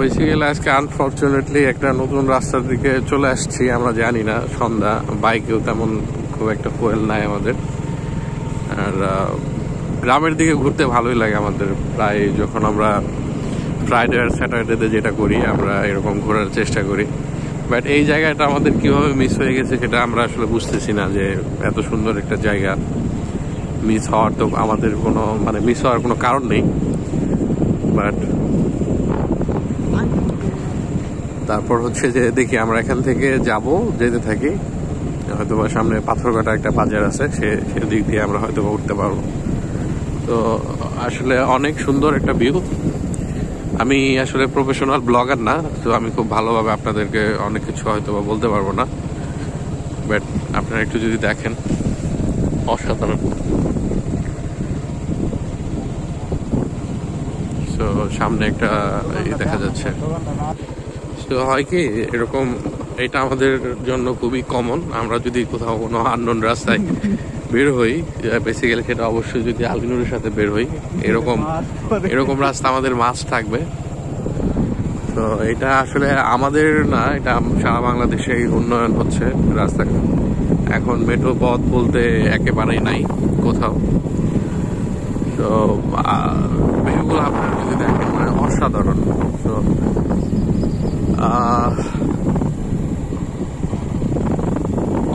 Basically আজকে unfortunately একটা নতুন রাস্তার দিকে চলে আসছি। আমরা জানি না, সন্ধ্যা, বাইকেও তেমন খুব একটা ফুয়েল নাই আমাদের। আর গ্রামের দিকে ঘুরতে ভালোই লাগে আমাদের। প্রায় যখন আমরা ফ্রাইডে আর স্যাটারডেতে যেটা করি, আমরা এরকম ঘোরার চেষ্টা করি। বাট এই জায়গাটা আমাদের কিভাবে মিস হয়ে গেছে সেটা আমরা আসলে বুঝতেছি না, যে এত সুন্দর একটা জায়গা মিস হওয়ার তো আমাদের কোনো মিস হওয়ার কোনো কারণ নেই। বাট তারপর হচ্ছে যে দেখি আমরা এখান থেকে যেতে থাকি, হয়তো বা সামনে পাথরঘাটা একটা বাজার আছে, সেদিক দিয়ে আমরা হয়তো উঠতে পারবো। তো আসলে অনেক সুন্দর একটা ভিউ। আমি আসলে প্রফেশনাল ব্লগার না, তো আমি খুব ভালোভাবে আপনাদেরকে অনেক কিছু হয়তো বা বলতে পারবো না। বাট আপনারা একটু যদি দেখেন, অসাধারণ। তো সামনে একটা দেখা যাচ্ছে। তো হয় কি, এরকম এটা আমাদের জন্য খুবই কমন। আমরা যদি কোথাও কোনো আননোন রাস্তায় বের হই, বেসিক্যালি সেটা অবশ্যই যদি আলবিনুরের সাথে বের হই, এরকম রাস্তা আমাদের মাস্ট থাকবে। তো এটা আসলে আমাদের না, এটা সারা বাংলাদেশে উন্নয়ন হচ্ছে রাস্তা। এখন মেট্রো পথ বলতে একেবারেই নাই কোথাও। তো ভিউগুলো আপনারা যদি দেখেন, অসাধারণ। তো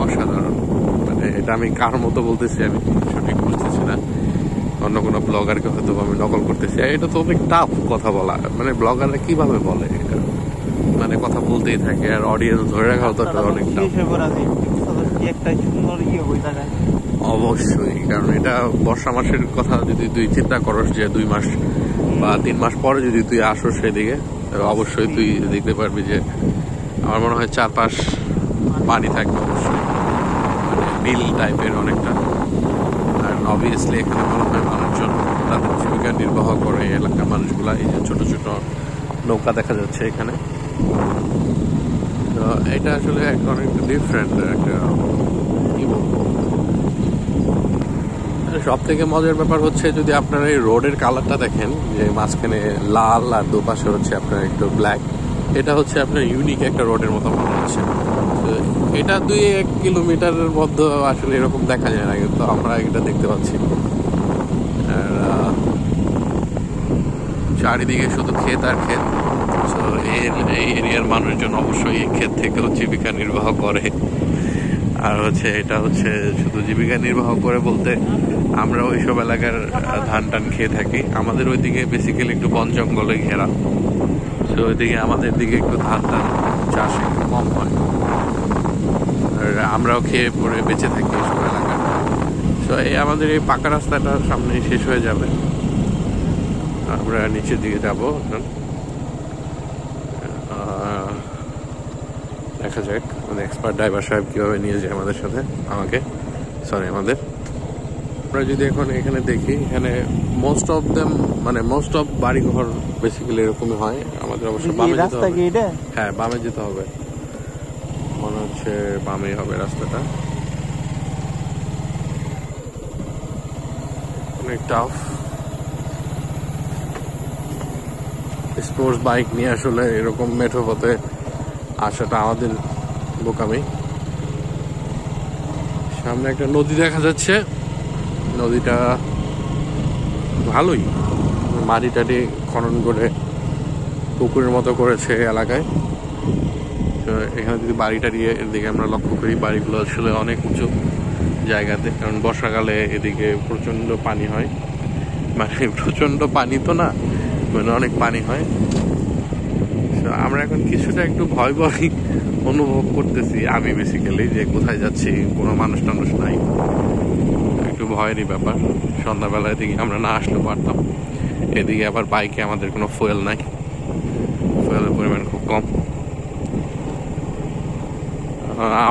অসাধারণ, এটা আমি কার মতো বলতেছি আমি সঠিক বুঝতেছি না। অন্য কোনো ব্লগারকে হয়তো আমি নকল করতেছি। এটা তো অনেক টাফ কথা বলা, ব্লগাররা কিভাবে বলে এটা, কথা বলতেই থাকে, আর অডিয়েন্স ধরে রাখাও তো অনেক টাফ। অবশ্যই, কারণ এটা বর্ষা মাসের কথা যদি তুই চিন্তা করস, যে 2 মাস বা 3 মাস পরে যদি তুই আসো সেদিকে, অবশ্যই তুই দেখতে পারবি যে আমার মনে হয় চারপাশ পানি থাকবে অবশ্যই, নীল টাইপের অনেকটা। আর অবভিয়াসলি এখানে মনে হয় মানুষজন তাদের জীবিকা নির্বাহ করে, এলাকার মানুষগুলা। এই যে ছোট ছোট নৌকা দেখা যাচ্ছে এখানে। তো এটা আসলে অনেক ডিফারেন্ট একটা, কি বলবো। সব থেকে মজার ব্যাপার হচ্ছে, যদি আপনারা এই রোডের কালারটা দেখেন, যে মাঝখানে লাল আর দুপাশে হচ্ছে আপনার একটু ব্ল্যাক, এটা হচ্ছে আপনার ইউনিক একটা রোডের মতো মনে হচ্ছে। এটা 2-1 কিলোমিটারের মধ্যে আসলে এরকম দেখা যায় না, কিন্তু আমরা এটা দেখতে পাচ্ছি। আর চারিদিকে শুধু ক্ষেত আর ক্ষেত। এই এরিয়ার মানুষজন অবশ্যই এই ক্ষেত থেকেও জীবিকা নির্বাহ করে। আর এটা হচ্ছে শুধু জীবিকা নির্বাহ করে বলতে, আমরা ওইসব এলাকার ধান টান খেয়ে থাকি। আমাদের ওইদিকে বেসিক্যালি একটু বন জঙ্গলে ঘেরা, তো ওইদিকে আমাদের দিকে একটু ধান টান চাষ একটু কম হয়, আর আমরাও খেয়ে পরে বেঁচে থাকি এইসব এলাকায়। তো আমাদের এই পাকা রাস্তাটা সামনে শেষ হয়ে যাবে, আমরা নিচের দিকে যাবো এখন। দেখা যাক এক্সপার্ট ড্রাইভার সাহেব কিভাবে নিয়ে যায় আমাদের সাথে, আমাদের। আমরা যদি এখন এখানে দেখি, এখানে মোস্ট অফ বাড়িঘর বেসিক্যালি এরকমই হয়। আমাদের অবশ্য বামে যেতে হবে। হ্যাঁ, বামে যেতে হবে, মনে হচ্ছে বামেই হবে রাস্তাটা। অনেক টাফ। স্পোর্টস বাইক নিয়ে আসলে এরকম মেঠো পথে আসাটা আমাদের বোকামি। সামনে একটা নদী দেখা যাচ্ছে, নদীটা ভালোই, মাটি টাটি খনন করে পুকুরের মতো করেছে এলাকায়। এখানে যদি বাড়িটারি এদিকে আমরা লক্ষ্য করি, বাড়িগুলো আসলে অনেক উঁচু জায়গাতে, কারণ বর্ষাকালে এদিকে প্রচন্ড পানি হয়। প্রচন্ড পানি তো না, অনেক পানি হয়। আমরা এখন কিছুটা একটু ভয় অনুভব করতেছি আমি বেসিক্যালি, যে কোথায় যাচ্ছি, কোনো মানুষ টানুষ নাই, একটু ভয়েরই ব্যাপার। সন্ধ্যাবেলার দিকে আমরা না আসলেও পারতাম। এদিকে আবার বাইকে আমাদের কোনো ফুয়েল নাই, ফুয়েলের পরিমাণ খুব কম।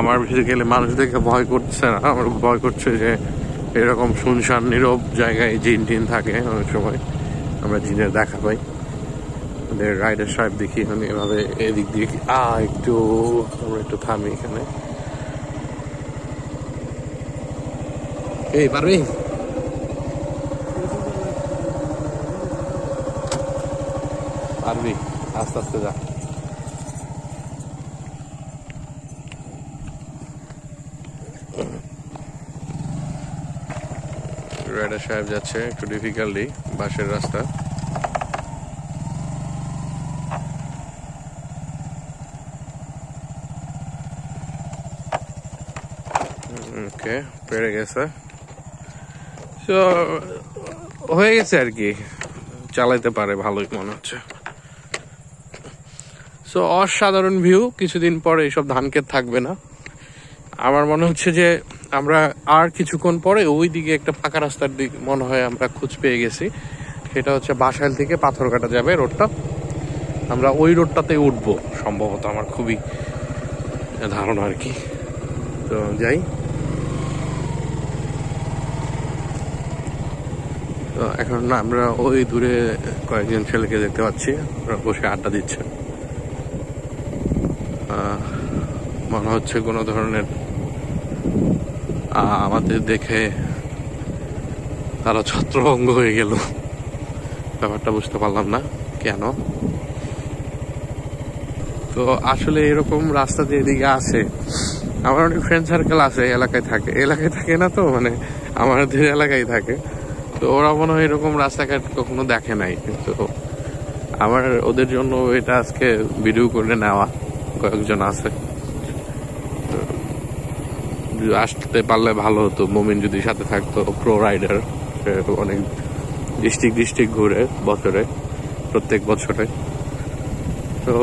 আমার বেসিক্যালি মানুষ দেখে ভয় করছে না, আমার ভয় করছে যে এরকম শুনশান নীরব জায়গায় জিন টিন থাকে, অনেক সময় আমরা জিনের দেখা পাই। রাইডার সাহেব দেখি এখানে এভাবে এদিক দিয়ে আমরা একটু থামি এখানে। এই পারবি? পারবি? আস্তে আস্তে যা। রাইডার সাহেব যাচ্ছে একটু ডিফিকাল্টলি, বাসের রাস্তা। ওকে, পেরে গেছে, তো হয়ে গেছে আর কি, চালাইতে পারে ভালোই মনে হচ্ছে। সো অসাধারণ ভিউ। কিছুদিন পরে এইসব ধান ক্ষেত থাকবে না। আমার মনে হচ্ছে যে আমরা আর কিছুক্ষণ পরে ওই দিকে একটা ফাঁকা রাস্তার দিক মনে হয় আমরা খোঁজ পেয়ে গেছি। সেটা হচ্ছে বাসাইল থেকে পাথরঘাটা যাবে রোডটা, আমরা ওই রোডটাতে উঠবো সম্ভবত, আমার খুবই ধারণা আর কি। তো যাই। তো এখন আমরা ওই দূরে কয়েকজন ছেলেকে দেখতে পাচ্ছি, ওরা বসে আড্ডা দিচ্ছে। মনে হচ্ছে কোনো ধরনের আমাদের দেখে তারা ছত্রভঙ্গ হয়ে গেল, ব্যাপারটা বুঝতে পারলাম না কেন। তো আসলে এরকম রাস্তা যে এদিকে আছে, আমার অনেক ফ্রেন্ড সার্কেল আছে এলাকায় থাকে না, তো মানে আমাদের এলাকায় থাকে। তো ওরা মনে হয় এরকম রাস্তাঘাট কখনো দেখে নাই, কিন্তু আমার ওদের জন্য এটা আজকে ভিডিও করে নেওয়া। কয়েকজন আছে, আসতে পারলে ভালো হতো। মোমিন যদি সাথে থাকতো, প্রো রাইডার, অনেক ডিস্ট্রিক্ট ঘুরে প্রত্যেক বছরে। তো